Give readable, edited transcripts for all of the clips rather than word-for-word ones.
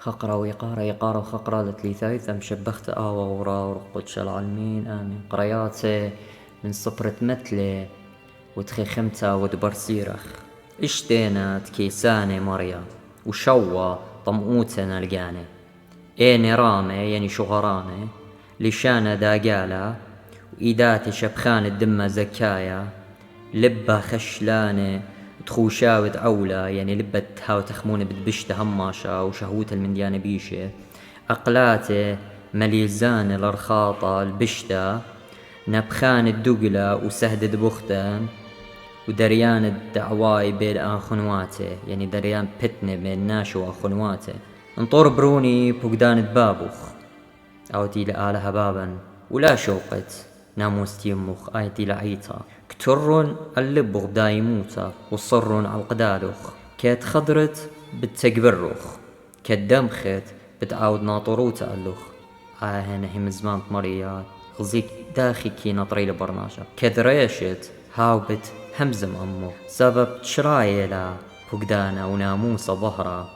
خقرة ويقارة يقارة وخقرة لتلي ثايثة مشبخت آوى ورا ورقود شل عالمين آمين قرياتي من صبرة متلي وتخيخمتا ودبرسيرخ اشتينا تكيساني مريا وشوا طمؤوتنا لقاني ايني رامي يعني شغراني لشانة داقالة وإيداتي شبخان الدمة زكايا لبة خشلانة تخوشاوت عولة يعني لبة هاو تخمونة بتبشت هماشة وشهوت المنديانة بيشة أقلاتي مليزان الأرخاطة البشتة نبخان الدقلة وسهدد بختان ودريان الدعواي بين آخنواتي يعني دريان بتني بين ناشو وآخنواتي انطور بروني بوقدان بابوخ أوتي لآلها بابا ولا شوقت ناموس يمخ آيتي لعيتا كترون اللبغ دايموتا وصرون على القدالوخ كيت خضرت بتقبروخ كدمخت بتعاود ناطروتا اللوخ هنا هي مزمان مريات غزيك داخي كي نطري لبرناشا كدريشت هاوبت همزم أمو سبب شرايلا بوقدانا وناموسا ظهرا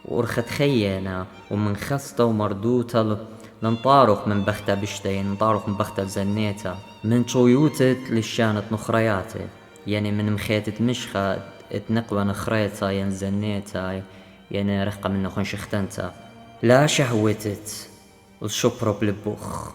وأرخت خينا ومن خسته ومردوتا لنطارخ من بخته بشتين نطارخ من بخته زنيتا من شويوتت للشانت نخرياتي يعني من مخيتت مشخة اتنقوى نخريتا ين زنيتا يعني رخقة من نخون شختنتا لا شهوتت الشبرو بلبوخ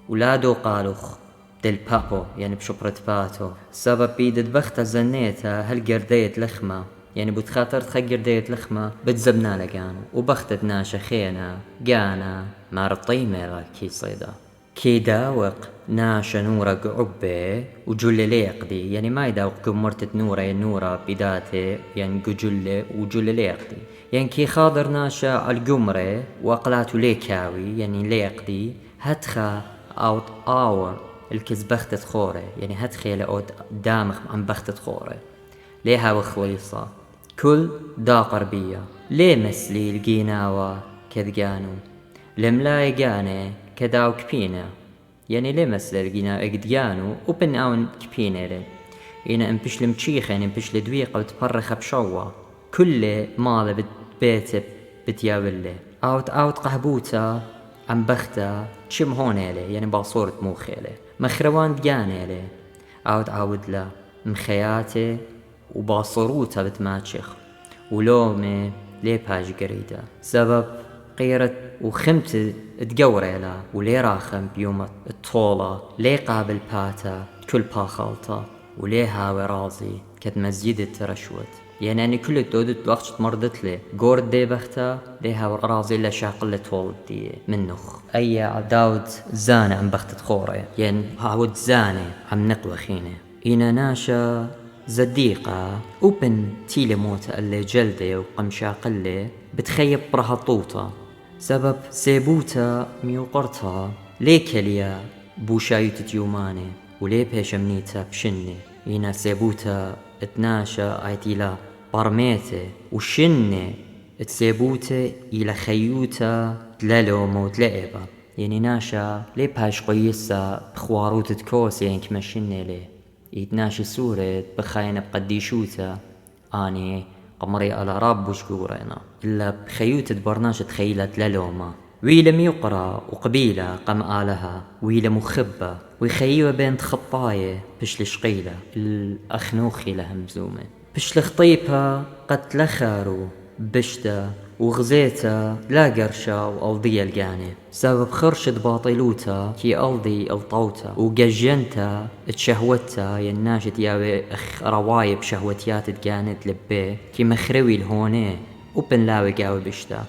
ولا دو قالوخ دل بابو يعني بشبرة باتو سبب بيدت بخته زنيتا هل قرديت لخمة يعني بتخاطر تخجر ديت لخمة بتزبنا لقانو وبختت ناشا خينا قانا مارطي ميلا كي صيدا كي داوق ناشا نورا قعبي وجل ليقدي يعني ما يداوق قمرتت نورا نورا بداتي يعني قجل وجل ليقدي يعني كي خاضر ناشا القمرة وقلاتو ليكاوي يعني ليقدي هتخا اوت اور الكز بختت خوري يعني هتخي لأود دامخ عن بختت خوري ليها وخويصة كل دا قربية ليه مسلي القيناوة كذقانو لملايقاني كداو كبينة يعني ليه مسلي القيناوة اقدقانو وبن اون كبينة لي إنا انبش لمشيخة يعني انبش لدويقة وتبرخ بشوة كل مالة بيت بتياولي اوت قهبوتا عم بختا تشم هوني لي يعني باصورة موخي لي مخروان دقاني لي اوت عاود لا مخياتي وباصروتا بتماتشخ ولومي ليه باج قريدة سبب قيرت وخمت تقوريلا وليه راخم بيوم الطولة ليه قابل باتا كل باخلطة وليه هاوي رازي كد مسجد الترشوت يعني أنا كل الدودت وقت مرضت لي قورد دي بختا ليه هاوي رازي لا شاقل طول دي منخ أي عداود زانة عم بختت خوري يعني هاود زانة عم نقوى خينة إنا ناشا زديقة وبن تيلي موتة اللي جلدي وقمشا قلي بتخيب برها طوطة سبب سيبوتا ميوقرتها ليكليا بوشايوت يوماني ولي بيشمنيتا بشني إنا سيبوتا اتناشا ايتيلا برميتي وشني تسيبوتا إلى خيوتا تلالو موت لعبة يعني ناشا لي باش قيسا بخواروت تكوس يعني كمشني ليه يتناشي سورة بخاينة بقديشوتا اني قمري على راب وشكورينا إلا بخيوتة برناشة تخيلت للوما ويلا ميقرا وقبيلة قم آلها ويلا مخبة ويخيوة بنت خطاية بش لشقيلة الأخنوخي لهمزومة بش لخطيبها قد لخارو بشتا وغزيتا لا قرشا وألضي القاني سبب خرشة باطلوتا كي ألضي الطوتا وقجنتا تشهوتا يناشت ياوي رواي بشهوتيات تقانت لبيه كي مخروي الهوني وبن لاوي قاوي بشتا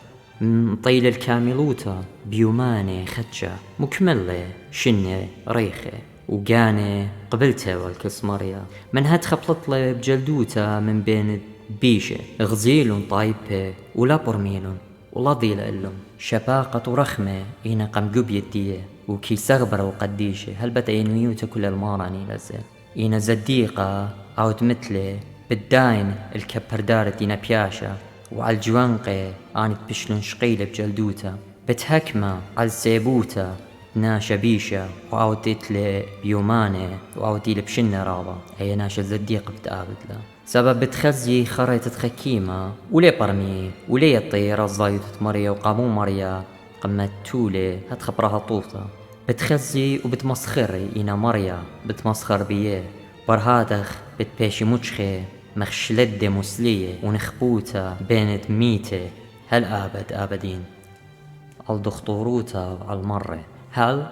طيل الكاملوتا بيوماني خدشة مكملة شنة ريخة وقاني قبلته والكسمريا من هتخبطت لي بجلدوتا من بين بيشة غزيل طايبة ولا برميلون ولا ضيل إلهم شباقة ورخمة إينا قم قبي الدية وكي سغبرة وقديشة هل بتعينويوتا كل الماراني لزل إينا زديقة أوت مثلي بالداين الكبردارة دينا بياشا وعلى الجوانقة آنت بشلون شقيلة بجلدوتا بتهكمة على السيبوتا ناشا بيشا وعاودت لي بيومانة وعاودتي لي بشنة رابا هي ناشا زديق بتقابد له سبب بتخزي خريطة خكيمة ولي برمي ولي الطيرة الزايدة مريا وقامو مريا قمت تولي هتخبرها طوطة بتخزي وبتمسخري إنا مريا بتمسخر بيه برهادخ بتباشي مجخي مخشلدة مسلية ونخبوتا بينت ميتة هل آبدين على دخطوروتا على المرة هل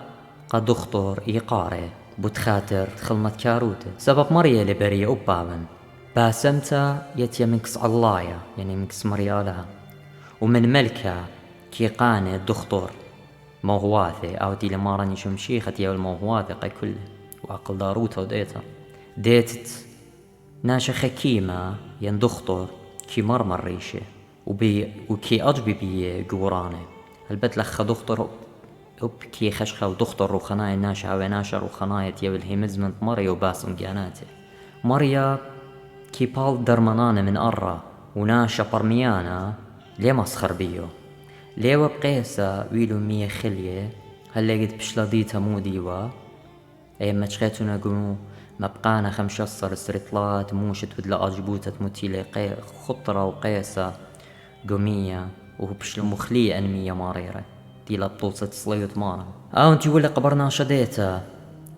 قد دخطور إيقاري بتخاتر خلمت كاروته سبب مريا لبرية أبابن باسمتا يتيا منكس علايا يعني منكس مريالها ومن ملكة كي قاني دخطور موهواثي أو دي لمارني شمشيخة يا الموهواثي قي كله وعقل داروتا وديتا ديتت ناشا خكيمة ين دخطور كي مرمر ريشة وكي أجبي بي قوراني البت لخ دخطر كي خشخة ودخطر روخناي ناشا وناشا روخناي تيا بالهيمزمنت مريا وباسم جاناتي مريا كي بال درمانانة من أرى وناشا برميانا ليه مسخر بيو ليه وبقيسا ويلو مية خلية هل قد بشلاديتا موديوا اي ما تشخيتونا قنو مبقانا 15 سرطلات موشت ودلا أجبوتة موتيلي خطرة وقيسا قمية وبشل مخلية أنمية ماريرة دي لبطوصة صليوت مارا انتي ولا قبرنا شديتا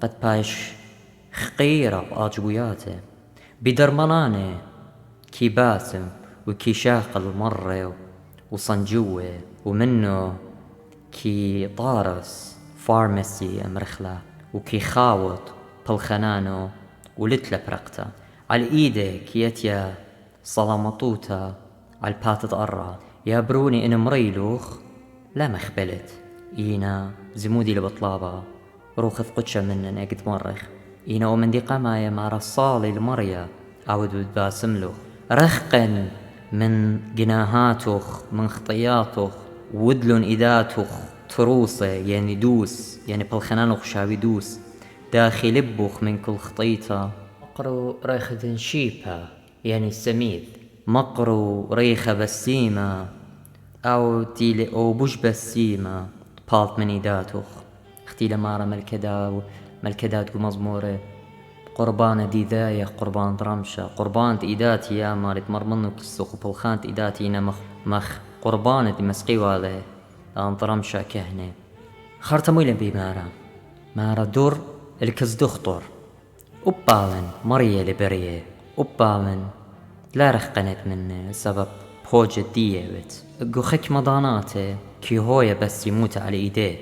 قد بايش خقيرة بأجبوياته بدرماناني كي باسم وكي شاقل مرة وصنجوة ومنه كي طارس فارماسي مرخلة وكي خاوط بالخنانو ولتلا برقتا على ايده كيتيا صلامطوتا على الباتة أرى يا بروني إن مريلوخ لا مخبلت إينا زمودي لبطلابا روخ ثقتشا منن اقد مرخ إينا ومن دي قمايا مع رصالي المريا عود بتباسملوخ رخقا من جناهاتوخ من خطياتوخ ودلون إداتوخ تروسة يعني دوس يعني بالخنانوخ شاوي دوس داخل لبوخ من كل خطيطة مقرو ريخة شيبة يعني السميد مقرو ريخة بسيمة أو تيلي أو بوش بسيمة بالت من إداتوخ اختيلة مارا ملكدات ومزمورة قربان دي ذاية قربان رمشة قربان إيداتي يا مارت مرمنو كسوق بالخانت إيداتي إنا مخ قربان دي مسقي والي أن رمشة كهنة خرطمويلن بي مارا دور الكز دخطر أبالن مريا لبرية أبالن لا رخقنت من سبب بوجة ديوت قو خك مضاناته كي هويا بس يموت على ايديه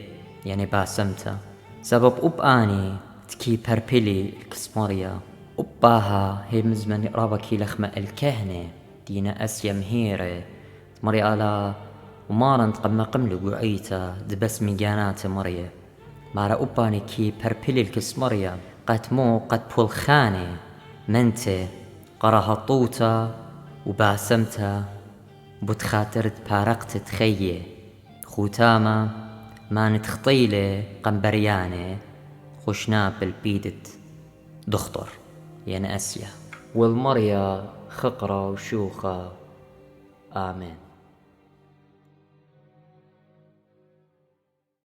يعني باسمته سبب أباني تكي بربلي الكسماريا أباها هي مزمن رابا كي لخمة الكهنة دينا أسيا مهيرة مريا على ومارن تقم قملو قعيتا دبس ميجانات مريا مارا أباني كي بربلي الكسماريا قد بول خاني منتي قراها طوتا وباسمتا بتخاطرت بارقت تخيه خوتاما ما نتخطيلي قنبرياني خشنا بالبيدت دخطر يعني أسيا والمريا خقرة وشوخة آمين.